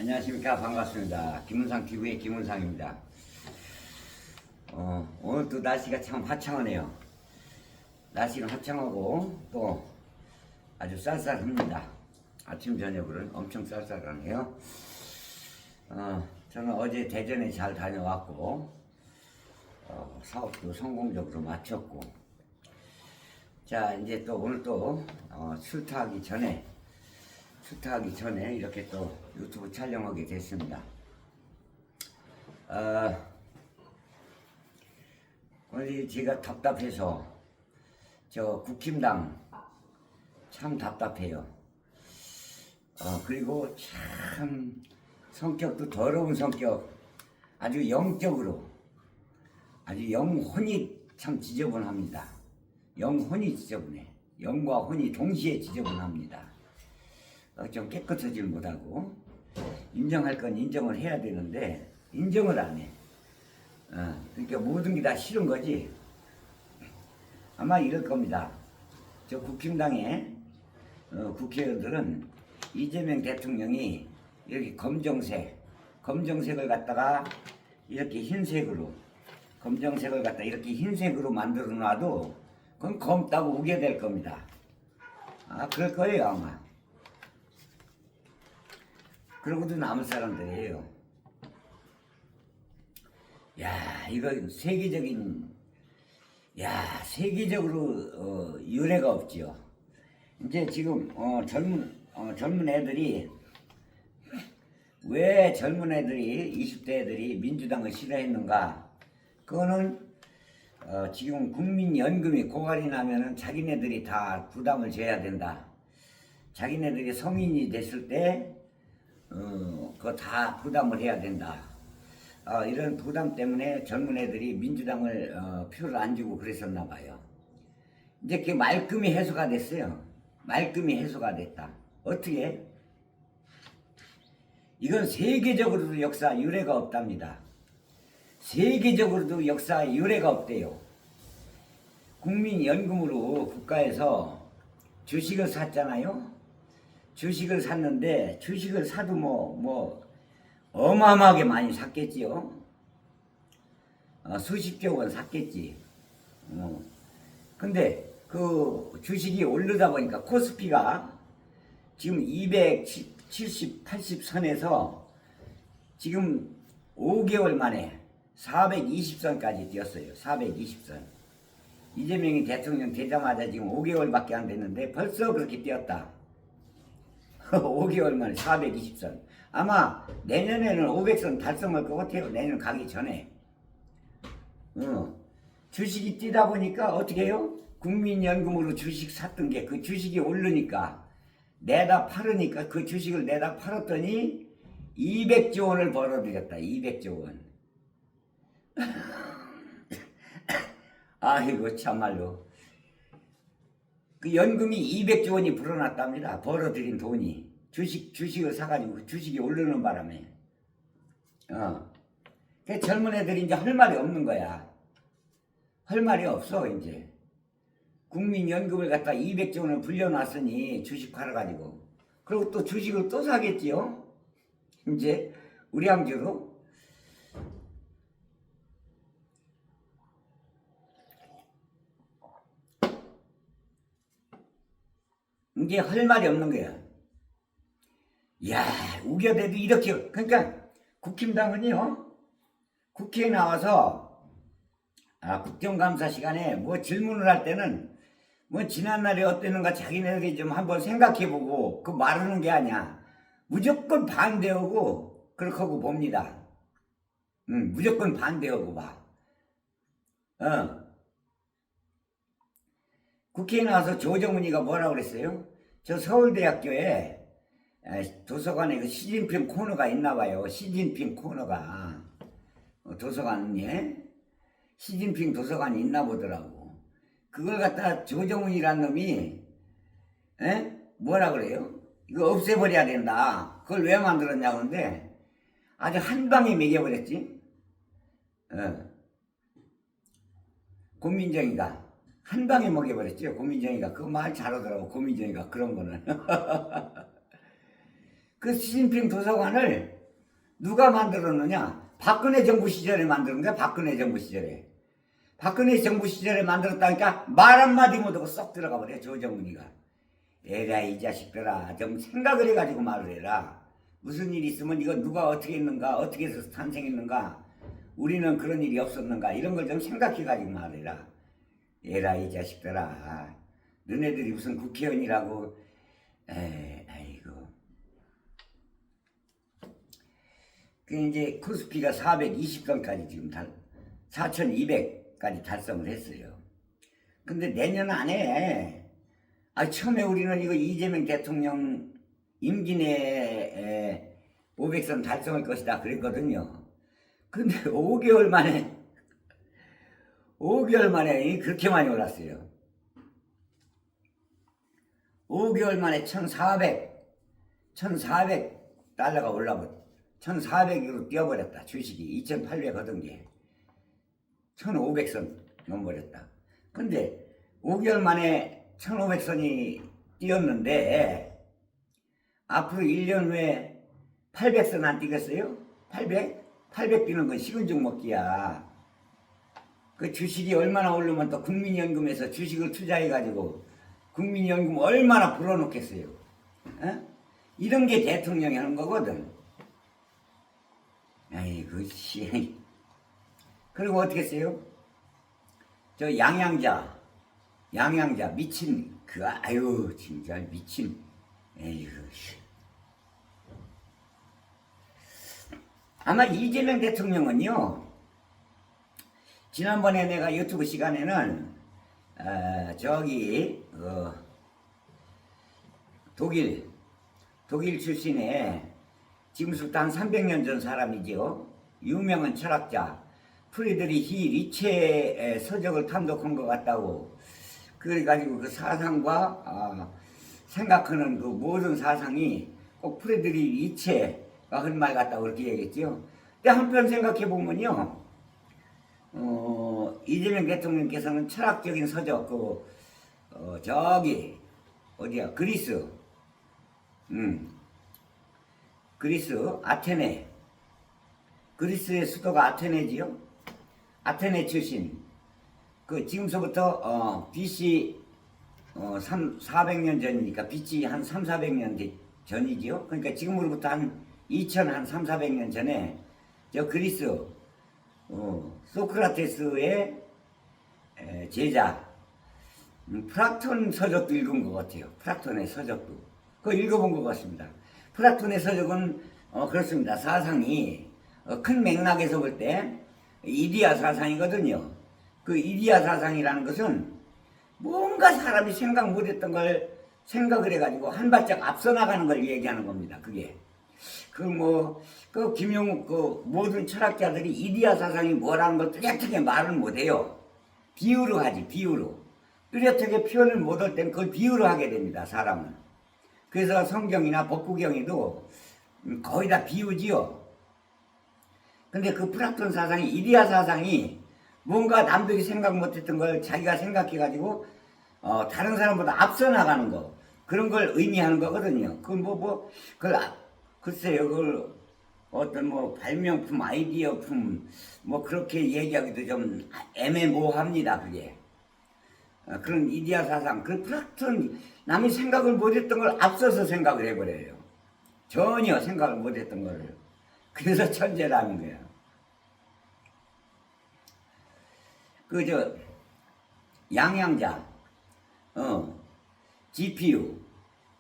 안녕하십니까. 반갑습니다. 김은상TV의 김은상입니다. 오늘 또 날씨가 참 화창하네요. 날씨는 화창하고 또 아주 쌀쌀합니다. 아침 저녁으로는 엄청 쌀쌀하네요. 저는 어제 대전에 잘 다녀왔고 사업도 성공적으로 마쳤고, 자 이제 또 오늘 또 출타하기 전에 이렇게 또 유튜브 촬영하게 됐습니다. 오늘 제가 답답해서 저 국힘당 참 답답해요. 그리고 참 성격도 더러운 성격, 아주 영적으로 아주 영혼이 참 지저분합니다. 영혼이 지저분해. 영과 혼이 동시에 지저분합니다. 좀 깨끗하질 못하고, 인정할 건 인정을 해야 되는데 인정을 안 해. 그러니까 모든 게 다 싫은 거지. 아마 이럴 겁니다. 저 국힘당의 국회의원들은 이재명 대통령이 이렇게 검정색을 갖다가 이렇게 흰색으로, 검정색을 갖다 이렇게 흰색으로 만들어 놔도 그건 검다고 우게 될 겁니다. 그럴 거예요 아마. 그러고도 남은 사람들이에요. 야, 이거 세계적으로 유례가 없지요. 이제 지금 젊은 애들이, 왜 젊은 애들이 20대 애들이 민주당을 싫어했는가? 그거는 지금 국민연금이 고갈이 나면은 자기네들이 다 부담을 져야 된다. 자기네들이 성인이 됐을 때 그거 다 부담을 해야 된다. 이런 부담 때문에 젊은 애들이 민주당을 표를 안 주고 그랬었나 봐요. 이제 그게 말끔히 해소가 됐어요. 말끔히 해소가 됐다. 어떻게? 이건 세계적으로도 역사 유례가 없답니다. 세계적으로도 역사 유례가 없대요. 국민연금으로 국가에서 주식을 샀잖아요. 주식을 샀는데, 주식을 사도 어마어마하게 많이 샀겠지요. 수십조 원 샀겠지. 근데 그 주식이 오르다 보니까 코스피가 지금 270, 80선에서 지금 5개월 만에 420선까지 뛰었어요. 420선. 이재명이 대통령 되자마자 지금 5개월밖에 안 됐는데 벌써 그렇게 뛰었다. 5개월 만에 420선. 아마 내년에는 500선 달성할 것 같아요. 내년 가기 전에. 주식이 뛰다 보니까 어떻게 해요? 국민연금으로 주식 샀던 게 그 주식이 오르니까 내다 팔으니까, 그 주식을 내다 팔았더니 200조 원을 벌어들였다. 200조 원. 아이고 참말로. 그 연금이 200조 원이 불어났답니다. 벌어들인 돈이. 주식을 사가지고 주식이 오르는 바람에. 그 젊은 애들이 이제 할 말이 없는 거야. 할 말이 없어, 이제. 국민연금을 갖다 200조 원을 불려놨으니 주식 팔아가지고. 그리고 또 주식을 또 사겠지요? 이제, 우량주로. 이게 할 말이 없는 거야. 야, 우겨대도 이렇게. 그러니까 국힘당은요, 국회에 나와서 국정감사 시간에 질문을 할 때는 지난날에 어땠는가 자기네들이 좀 한번 생각해보고 그 말하는 게 아니야. 무조건 반대하고 그렇게 하고 봅니다. 무조건 반대하고 봐. 국회에 나와서 조정훈이가 뭐라고 그랬어요? 저 서울대학교에 도서관에 그 시진핑 코너가 있나 봐요. 시진핑 코너가. 도서관에 시진핑 도서관이 있나 보더라고. 그걸 갖다 조정훈이란 놈이 뭐라 그래요? 이거 없애버려야 된다. 그걸 왜 만들었냐고 하는데 아주 한 방에 매겨버렸지. 고민정이가 한 방에 먹여버렸죠. 고민정이가. 그 말 잘하더라고. 고민정이가 그런 거는. 그 시진핑 도서관을 누가 만들었느냐? 박근혜 정부 시절에 만드는 거야. 박근혜 정부 시절에. 박근혜 정부 시절에 만들었다니까 말 한마디 못하고 쏙 들어가 버려. 조정훈이가. 에라 이 자식들아 좀 생각을 해가지고 말을 해라. 무슨 일이 있으면 이거 누가 어떻게 했는가, 어떻게 해서 탄생했는가, 우리는 그런 일이 없었는가, 이런 걸 좀 생각해가지고 말해라. 에라 이 자식들아, 너네들이 무슨 국회의원이라고. 아이고. 그 이제 코스피가 420선까지 지금 4200까지 달성을 했어요. 근데 내년 안에 처음에 우리는 이거 이재명 대통령 임기 내에 500선 달성할 것이다 그랬거든요. 근데 5개월 만에 그렇게 많이 올랐어요. 5개월 만에 1400달러가 올라버렸다. 1400으로 뛰어버렸다. 주식이 2800 얻은 게 1500선 넘어버렸다. 근데 5개월 만에 1500선이 뛰었는데 앞으로 1년 후에 800선 안 뛰겠어요? 800 뛰는 건 식은 죽 먹기야. 그 주식이 얼마나 오르면 또 국민연금에서 주식을 투자해가지고 국민연금 얼마나 불어넣겠어요? 이런 게 대통령이 하는 거거든. 아이고 씨. 그리고 어떻게 했어요? 저 양양자 미친 아유 진짜 미친. 에이구. 아마 이재명 대통령은요, 지난번에 내가 유튜브 시간에는 독일 출신의 지금부터 한 300년 전 사람이죠. 유명한 철학자 프리드리히 니체의 서적을 탐독한 것 같다고. 그래가지고 그 사상과 생각하는 그 모든 사상이 꼭 프리드리히 니체가 한 말 같다고 그렇게 얘기했죠. 근데 한편 생각해 보면요, 이재명 대통령께서는 철학적인 서적 어디야 그리스 아테네, 그리스의 수도가 아테네지요. 아테네 출신. 그 지금서부터 BC 400년 전이니까 BC 한 300~400년 전이지요. 그러니까 지금으로부터 한 300~400년 전에 저 그리스 소크라테스의 제자 플라톤 서적도 읽은 것 같아요. 플라톤의 서적도 그거 읽어본 것 같습니다. 플라톤의 서적은 그렇습니다. 사상이 큰 맥락에서 볼 때 이디야 사상이거든요. 그 이디야 사상이라는 것은 뭔가 사람이 생각 못했던 걸 생각을 해가지고 한 발짝 앞서 나가는 걸 얘기하는 겁니다. 그게 김용욱 모든 철학자들이 이디야 사상이 뭐라는 걸 뚜렷하게 말을 못해요. 비유로 하지, 비유로. 뚜렷하게 표현을 못할 땐 그걸 비유로 하게 됩니다, 사람은. 그래서 성경이나 법구경에도 거의 다 비유지요. 근데 그 플라톤 사상이, 이디야 사상이 뭔가 남들이 생각 못했던 걸 자기가 생각해가지고 다른 사람보다 앞서 나가는 거, 그런 걸 의미하는 거거든요. 글쎄요, 그걸 어떤 발명품, 아이디어품 그렇게 얘기하기도 좀 애매모호합니다. 그게 그런 이디야 사상, 그 플라톤, 남이 생각을 못했던 걸 앞서서 생각을 해버려요. 전혀 생각을 못했던 거를. 그래서 천재라는 거야. 양양자, GPU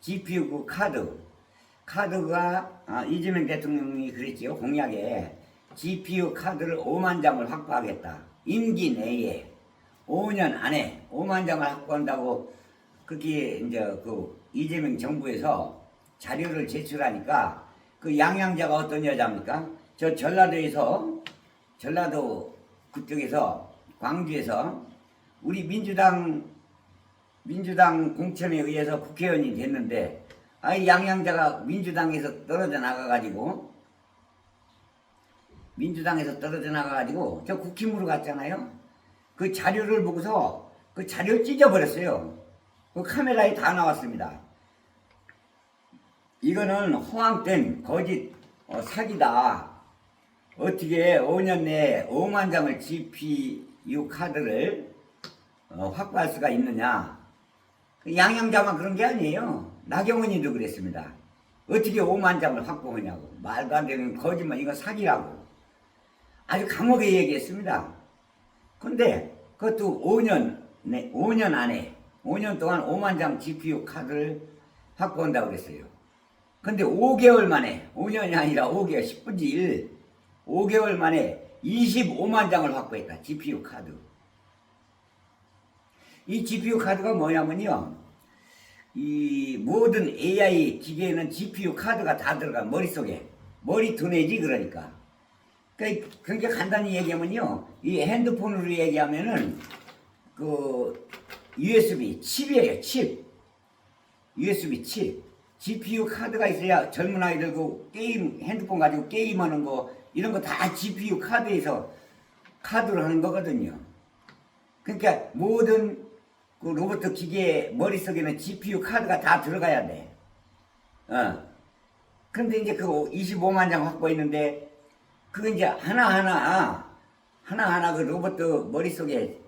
그 카드가 이재명 대통령이 그랬지요. 공약에 GPU 카드를 5만 장을 확보하겠다. 임기 내에 5년 안에 5만 장을 확보한다고 그렇게 이제 그 이재명 정부에서 자료를 제출하니까 그 양양자가 어떤 여자입니까? 저 전라도 그쪽에서 광주에서 우리 민주당 공천에 의해서 국회의원이 됐는데 양양자가 민주당에서 떨어져 나가가지고 저 국힘으로 갔잖아요. 그 자료를 보고서 그 자료를 찢어버렸어요. 그 카메라에 다 나왔습니다. 이거는 허황된 거짓 사기다. 어떻게 5년 내에 5만 장을 GPU 카드를 확보할 수가 있느냐. 양양자만 그런 게 아니에요. 나경원이도 그랬습니다. 어떻게 5만 장을 확보하냐고. 말도 안 되는 거짓말, 이건 사기라고. 아주 강하게 얘기했습니다. 근데 그것도 5년 안에, 5년 동안 5만 장 GPU 카드를 확보한다고 그랬어요. 근데 5개월 만에, 5년이 아니라 5개월, 10분의 1, 5개월 만에 25만 장을 확보했다. GPU 카드. 이 GPU 카드가 뭐냐면요. 이 모든 AI 기계에는 GPU 카드가 다 들어가, 머릿속에. 머리 두뇌지, 그러니까. 그러니까 간단히 얘기하면요. 이 핸드폰으로 얘기하면은, USB 칩이에요, 칩. USB 칩. GPU 카드가 있어야 젊은 아이들 핸드폰 가지고 게임하는 거, 이런 거 다 GPU 카드에서 카드로 하는 거거든요. 그러니까 모든 로봇 기계 머릿속에는 GPU 카드가 다 들어가야 돼. 그런데 이제 25만 장 확보했는데, 그거 이제 하나하나 그 로봇 머릿속에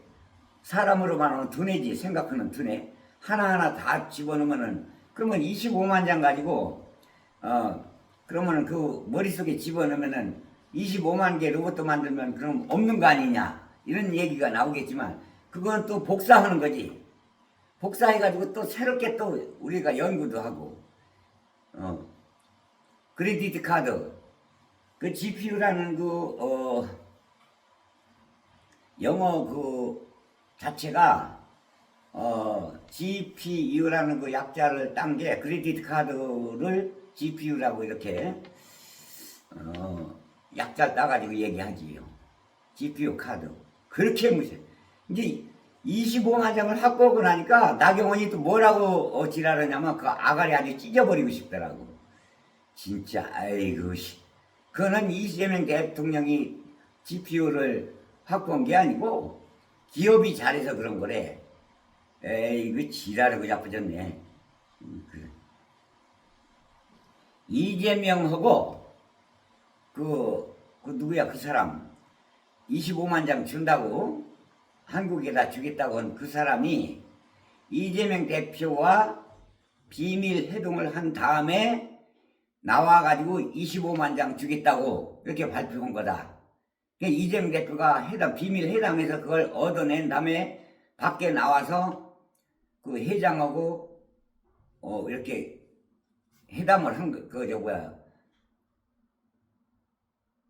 사람으로만 하는 두뇌지, 생각하는 두뇌. 하나하나 다 집어넣으면은, 그러면 25만 장 가지고, 그러면은 그 머릿속에 집어넣으면은 25만 개 로봇 만들면 그럼 없는 거 아니냐. 이런 얘기가 나오겠지만, 그건 또 복사하는 거지. 복사해가지고 또 새롭게 또 우리가 연구도 하고, 크레디트 카드, 그 GPU라는 영어 자체가, GPU라는 그 약자를 딴 게 크레디트 카드를 GPU라고 이렇게, 약자를 따가지고 얘기하지요. GPU 카드. 그렇게 무슨, 이제 25만 장을 확보하고 나니까 나경원이 또 뭐라고 지랄하냐면 그 아가리 아주 찢어버리고 싶더라고. 진짜, 아이고, 그거는 이재명 대통령이 GPU를 확보한 게 아니고 기업이 잘해서 그런 거래. 에이, 지랄하고 자빠졌네. 이재명하고 누구야, 그 사람 25만 장 준다고 한국에다 주겠다고 한 그 사람이 이재명 대표와 비밀 회동을 한 다음에 나와가지고 25만 장 주겠다고 이렇게 발표한 거다. 그러니까 이재명 대표가 비밀 회담에서 그걸 얻어낸 다음에 밖에 나와서 그 회장하고 이렇게 회담을 한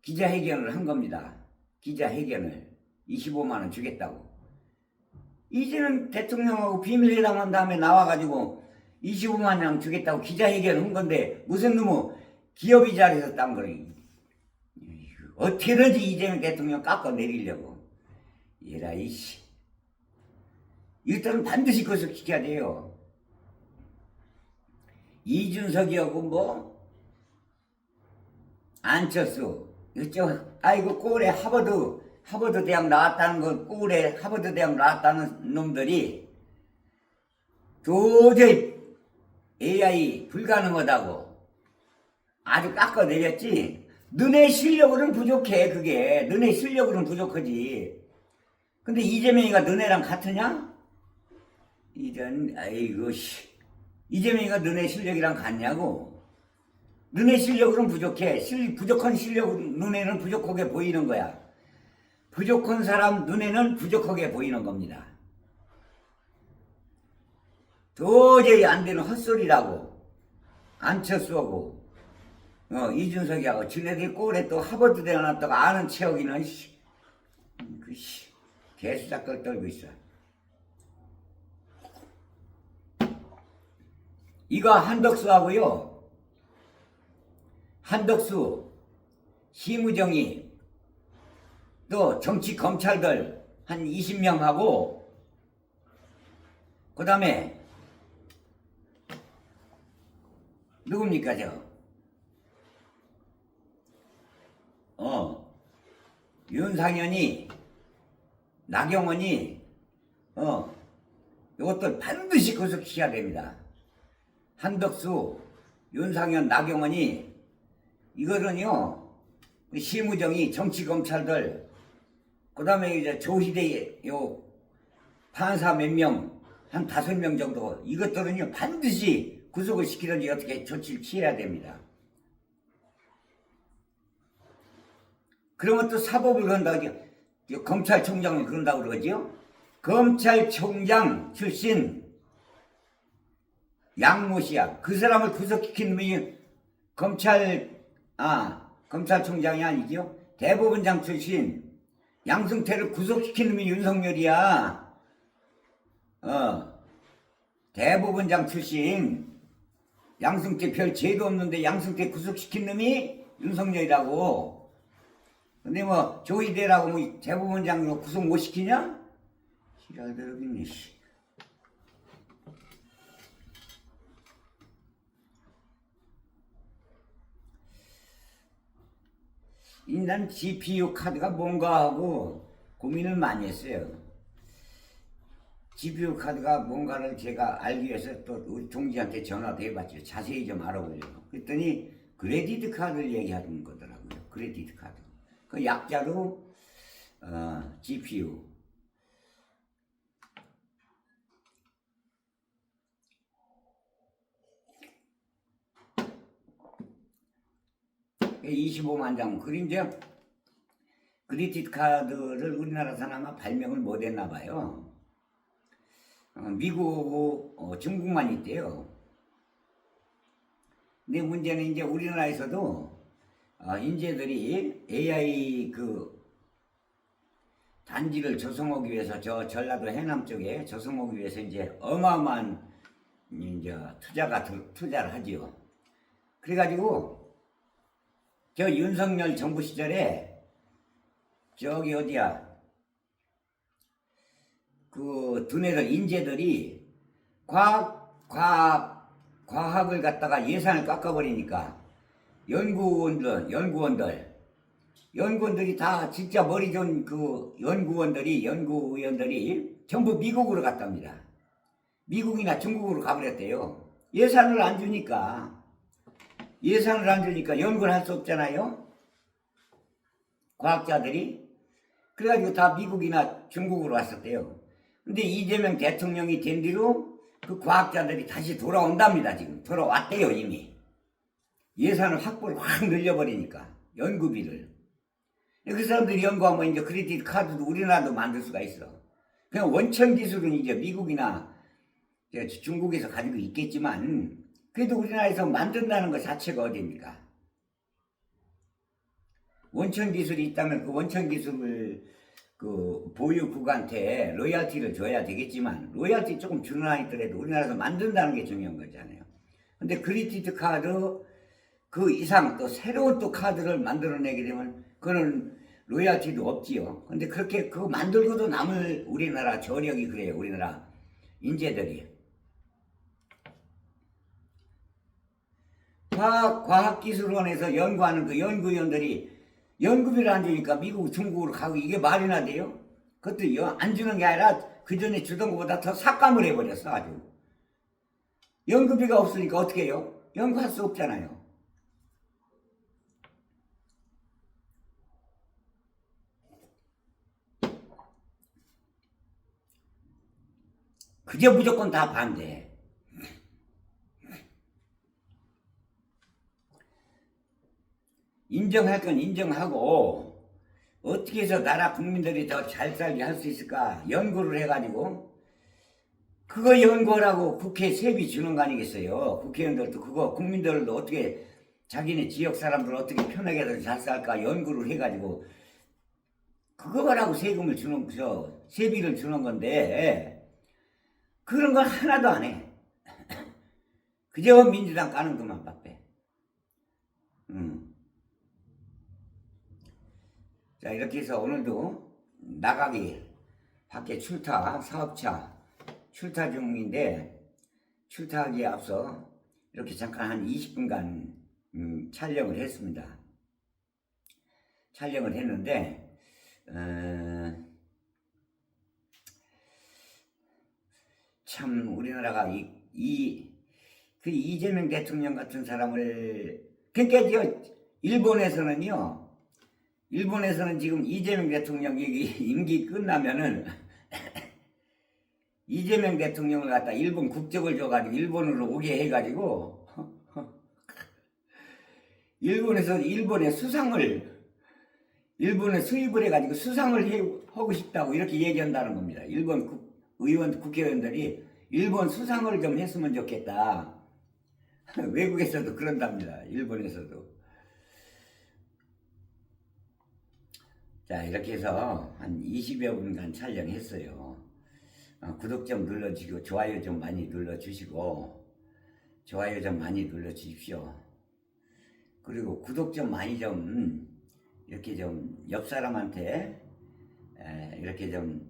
기자회견을 한 겁니다. 기자회견을 25만 원 주겠다고. 이재명 대통령하고 비밀회담 한 다음에 나와가지고 25만 원 주겠다고 기자회견을 한 건데 무슨 놈의 기업이 잘해서 딴 거니. 어떻게든지 이재명 대통령 깎아내리려고. 얘라 이씨. 이것들은 반드시 그것을 지켜야 돼요. 이준석이하고 안철수 아이고 꼴에 하버드 대학 나왔다는 거, 꼴에 하버드 대학 나왔다는 놈들이 도저히 AI 불가능하다고 아주 깎아내렸지. 너네 실력으로는 부족해. 그게 너네 실력으로는 부족하지. 근데 이재명이가 너네랑 같으냐? 아이고 이재명이가 너네 실력이랑 같냐고. 너네 실력으로는 부족해. 부족한 실력 눈에는 부족하게 보이는 거야. 부족한 사람 눈에는 부족하게 보이는 겁니다. 도저히 안 되는 헛소리라고. 안철수하고 이준석이하고 지네들 꼴에 또 하버드 대학 나왔다가 아는 체육이는 개수작걸 떨고 있어. 이거 한덕수하고요. 한덕수, 심우정이 또 정치 검찰들 한 20명하고 그 다음에 누굽니까 윤상현이, 나경원이 이것들 반드시 구속시켜야 됩니다. 한덕수, 윤상현, 나경원이 이거는요 실무정이 정치 검찰들 그다음에 이제 조희대 요 판사 몇 명, 한 5명 정도 이것들은요 반드시 구속을 시키든지 어떻게 조치를 취해야 됩니다. 그러면 또 사법을 그런다고 검찰총장을 그런다고 그러지요. 검찰총장 출신 양모 씨야. 그 사람을 구속시킨 놈이 검찰총장이 아니죠. 대법원장 출신 양승태를 구속시킨 놈이 윤석열이야. 대법원장 출신 양승태 별 죄도 없는데 양승태 구속시킨 놈이 윤석열이라고. 근데 뭐 조희대라고 뭐 대법원장 구속 못 시키냐? 지랄대로겠네. 난 GPU 카드가 뭔가 하고 고민을 많이 했어요. GPU 카드가 뭔가를 제가 알기 위해서 또 우리 동지한테 전화도 해봤죠. 자세히 좀 알아보려고. 그랬더니 크레디트 카드를 얘기하는 거더라고요. 크레디트 카드. 그 약자로 GPU. 그 25만 장. 그림자 크레디트 카드를 우리나라에서는 아마 발명을 못 했나 봐요. 미국하고 중국만 있대요. 근데 문제는 이제 우리나라에서도 인재들이 AI 그 단지를 조성하기 위해서 저 전라도 해남 쪽에 조성하기 위해서 이제 어마어마한 이제 투자를 하지요. 그래가지고 저 윤석열 정부 시절에 저기 어디야 그 두뇌들 인재들이 과학을 갖다가 예산을 깎아버리니까 연구원들이 다 진짜 머리 좋은 그 연구위원들이 전부 미국으로 갔답니다. 미국이나 중국으로 가버렸대요. 예산을 안 주니까 연구를 할 수 없잖아요. 과학자들이. 그래가지고 다 미국이나 중국으로 왔었대요. 근데 이재명 대통령이 된 뒤로 그 과학자들이 다시 돌아온답니다. 지금 돌아왔대요. 이미 예산을 확보를 확 늘려버리니까 연구비를. 그 사람들이 연구하면 이제 크레디트 카드도 우리나라도 만들 수가 있어. 그냥 원천 기술은 이제 미국이나 중국에서 가지고 있겠지만 그래도 우리나라에서 만든다는 것 자체가 어딥니까? 원천 기술이 있다면 그 원천 기술을 그 보유국한테 로열티를 줘야 되겠지만 로열티 조금 주는 아이더라도 우리나라에서 만든다는 게 중요한 거잖아요. 근데 크레디트 카드 그 이상 또 새로운 또 카드를 만들어내게 되면 그거는 로열티도 없지요. 근데 그렇게 그거 만들고도 남을 우리나라 저력이 그래요. 우리나라 인재들이. 과학기술원에서 연구하는 그 연구위원들이 연구비를 안 주니까 미국, 중국으로 가고 이게 말이나 돼요? 그것도 안 주는 게 아니라 그 전에 주던 것보다 더 삭감을 해버렸어 아주. 연구비가 없으니까 어떻게 해요? 연구할 수 없잖아요. 그저 무조건 다 반대. 인정할 건 인정하고 어떻게 해서 나라 국민들이 더 잘 살게 할 수 있을까 연구를 해가지고 그거 연구하라고 국회에 세비 주는 거 아니겠어요. 국회의원들도 그거 국민들도 어떻게 자기네 지역 사람들 어떻게 편하게 더 잘 살까 연구를 해가지고 그거라고 세금을 주는 세비를 주는 건데 그런 건 하나도 안 해. 그저 민주당 까는 것만 바빼. 자, 이렇게 해서 오늘도 나가기 밖에 사업차 출타 중인데 출타하기에 앞서 이렇게 잠깐 한 20분간 촬영을 했습니다. 촬영을 했는데 참 우리나라가 그 이재명 대통령 같은 사람을 그러니까 일본에서는요. 일본에서는 지금 이재명 대통령 임기 끝나면은 이재명 대통령을 갖다 일본 국적을 줘가지고 일본으로 오게 해가지고 일본에서 일본에 수입을 해가지고 수상을 하고 싶다고 이렇게 얘기한다는 겁니다. 일본 국회의원들이 일본 수상을 좀 했으면 좋겠다. 외국에서도 그런답니다. 일본에서도. 자, 이렇게 해서 한 20여 분간 촬영했어요. 구독 좀 눌러주시고 좋아요 좀 많이 눌러주시고 좋아요 좀 많이 눌러주십시오. 그리고 구독 좀 많이 좀 이렇게 좀 옆 사람한테 이렇게 좀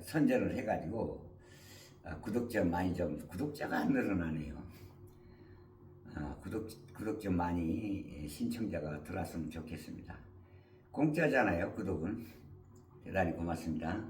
선전을 해가지고 구독자 많이 좀 구독자가 안 늘어나네요. 구독 좀 많이 신청자가 들어왔으면 좋겠습니다. 공짜잖아요. 구독은. 대단히 고맙습니다.